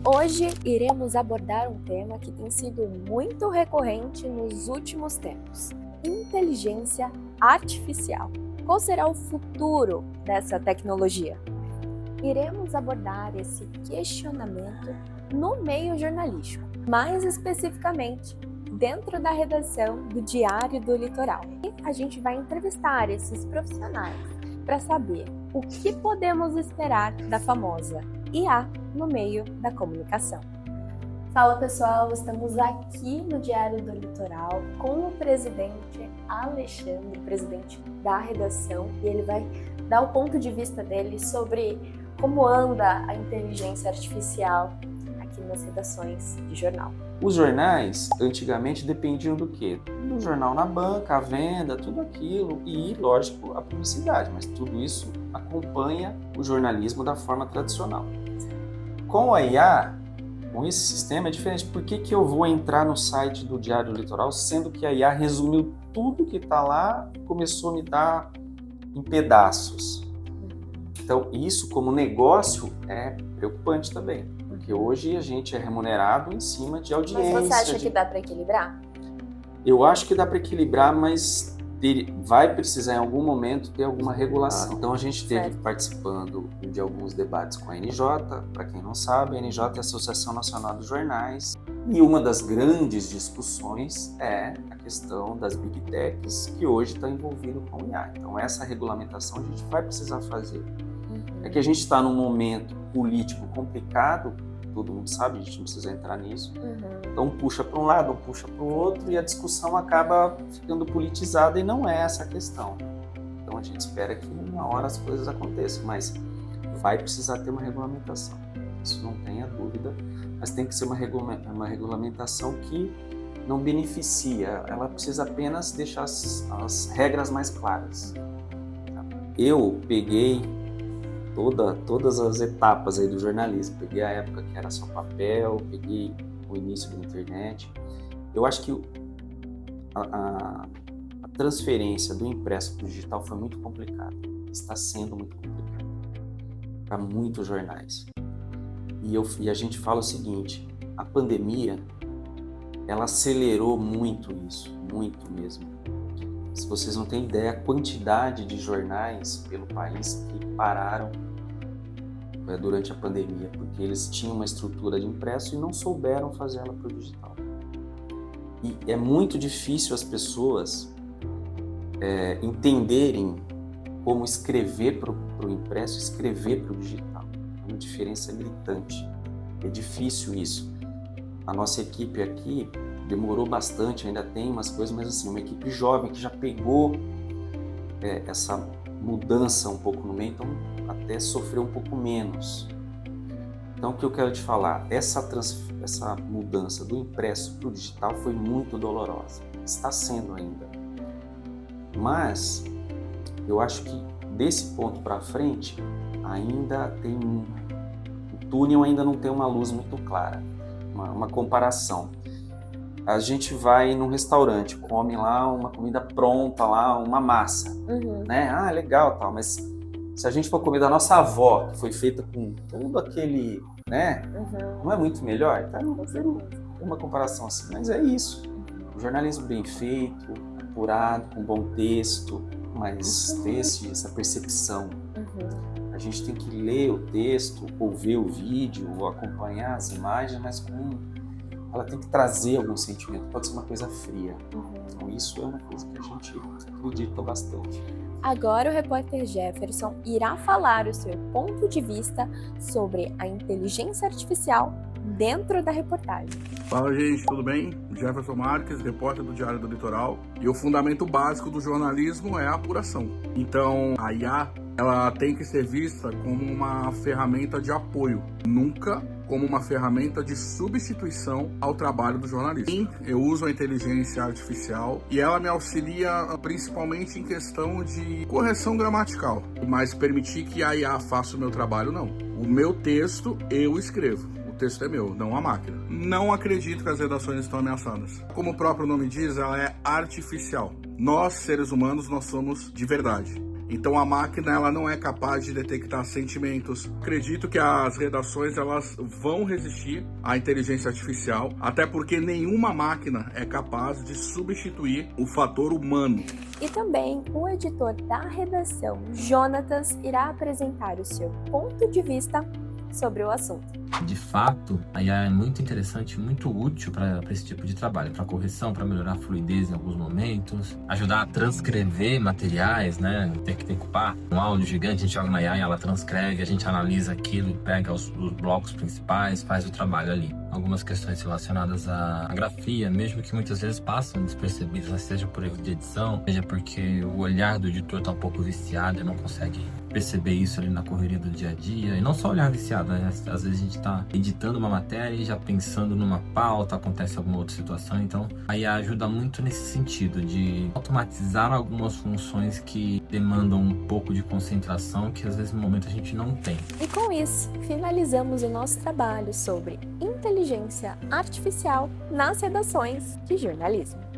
Hoje iremos abordar um tema que tem sido muito recorrente nos últimos tempos: inteligência artificial. Qual será o futuro dessa tecnologia? Iremos abordar esse questionamento no meio jornalístico, mais especificamente dentro da redação do Diário do Litoral. E a gente vai entrevistar esses profissionais para saber o que podemos esperar da famosa IA no meio da comunicação. Fala pessoal, estamos aqui no Diário do Litoral com o presidente Alexandre, presidente da redação, e ele vai dar o ponto de vista dele sobre como anda a inteligência artificial aqui nas redações de jornal. Os jornais, antigamente, dependiam do quê? Do jornal na banca, a venda, tudo aquilo e, lógico, a publicidade, mas tudo isso acompanha o jornalismo da forma tradicional. Com a IA, com esse sistema é diferente. Por que eu vou entrar no site do Diário do Litoral, sendo que a IA resumiu tudo que está lá, começou a me dar em pedaços? Então, isso como negócio é preocupante também, porque hoje a gente é remunerado em cima de audiência. Mas você acha que dá para equilibrar? Eu acho que dá para equilibrar, mas vai precisar em algum momento ter alguma regulação. Então a gente esteve participando de alguns debates com a NJ. Para quem não sabe, a NJ é a Associação Nacional dos Jornais, e uma das grandes discussões é a questão das Big Techs, que hoje está envolvido com o IA. Então essa regulamentação a gente vai precisar fazer. É que a gente está num momento político complicado, todo mundo sabe, a gente não precisa entrar nisso. Então puxa para um lado, puxa para o outro, e a discussão acaba ficando politizada, e não é essa a questão. Então a gente espera que uma hora as coisas aconteçam, mas vai precisar ter uma regulamentação. Isso não tenha dúvida, mas tem que ser uma regulamentação que não beneficia, ela precisa apenas deixar as regras mais claras. Eu peguei todas as etapas aí do jornalismo. Peguei a época que era só papel, peguei o início da internet. Eu acho que a transferência do impresso para o digital foi muito complicada. Está sendo muito complicado para muitos jornais. E a gente fala o seguinte: a pandemia, ela acelerou muito isso, muito mesmo. Se vocês não têm ideia, a quantidade de jornais pelo país que pararam durante a pandemia, porque eles tinham uma estrutura de impresso e não souberam fazer ela para o digital. E é muito difícil as pessoas entenderem como escrever para o impresso e escrever para o digital. É uma diferença gritante. É difícil isso. A nossa equipe aqui demorou bastante, ainda tem umas coisas, mas assim, uma equipe jovem que já pegou essa mudança um pouco no meio, então até sofreu um pouco menos. Então o que eu quero te falar, essa mudança do impresso para o digital foi muito dolorosa, está sendo ainda. Mas eu acho que desse ponto para frente ainda tem o túnel ainda não tem uma luz muito clara, uma comparação. A gente vai num restaurante, come lá uma comida pronta, lá uma massa, né? Ah, legal, tal, mas se a gente for comer da nossa avó, que foi feita com todo aquele, né? Não é muito melhor? Tá? Não tem uma comparação assim, mas é isso. O jornalismo bem feito, apurado, com bom texto, mas ter essa percepção. A gente tem que ler o texto, ou ver o vídeo, ou acompanhar as imagens, mas ela tem que trazer algum sentimento, pode ser uma coisa fria. Então isso é uma coisa que a gente acredita bastante. Agora o repórter Jefferson irá falar o seu ponto de vista sobre a inteligência artificial dentro da reportagem. Fala gente, tudo bem? Jefferson Marques, repórter do Diário do Litoral. E o fundamento básico do jornalismo é a apuração. Então a IA, ela tem que ser vista como uma ferramenta de apoio, nunca como uma ferramenta de substituição ao trabalho do jornalista. Sim, eu uso a inteligência artificial e ela me auxilia principalmente em questão de correção gramatical, mas permitir que a IA faça o meu trabalho, não. O meu texto eu escrevo. O texto é meu, não a máquina. Não acredito que as redações estão ameaçadas. Como o próprio nome diz, ela é artificial. Nós, seres humanos, nós somos de verdade. Então a máquina ela não é capaz de detectar sentimentos. Acredito que as redações elas vão resistir à inteligência artificial, até porque nenhuma máquina é capaz de substituir o fator humano. E também o editor da redação, Jonatas, irá apresentar o seu ponto de vista sobre o assunto. De fato, a IA é muito interessante, muito útil para esse tipo de trabalho, para correção, para melhorar a fluidez em alguns momentos, ajudar a transcrever materiais, né? Tem que ocupar um áudio gigante, a gente joga na IA e ela transcreve, a gente analisa aquilo, pega os blocos principais, faz o trabalho ali. Algumas questões relacionadas à grafia, mesmo que muitas vezes passam despercebidas, seja por erro de edição, seja porque o olhar do editor está um pouco viciado e não consegue perceber isso ali na correria do dia a dia. E não só olhar viciado, né? Às vezes a gente está editando uma matéria e já pensando numa pauta, acontece alguma outra situação. Então, a IA ajuda muito nesse sentido de automatizar algumas funções que demandam um pouco de concentração que às vezes no momento a gente não tem. E com isso, finalizamos o nosso trabalho sobre inteligência artificial nas redações de jornalismo.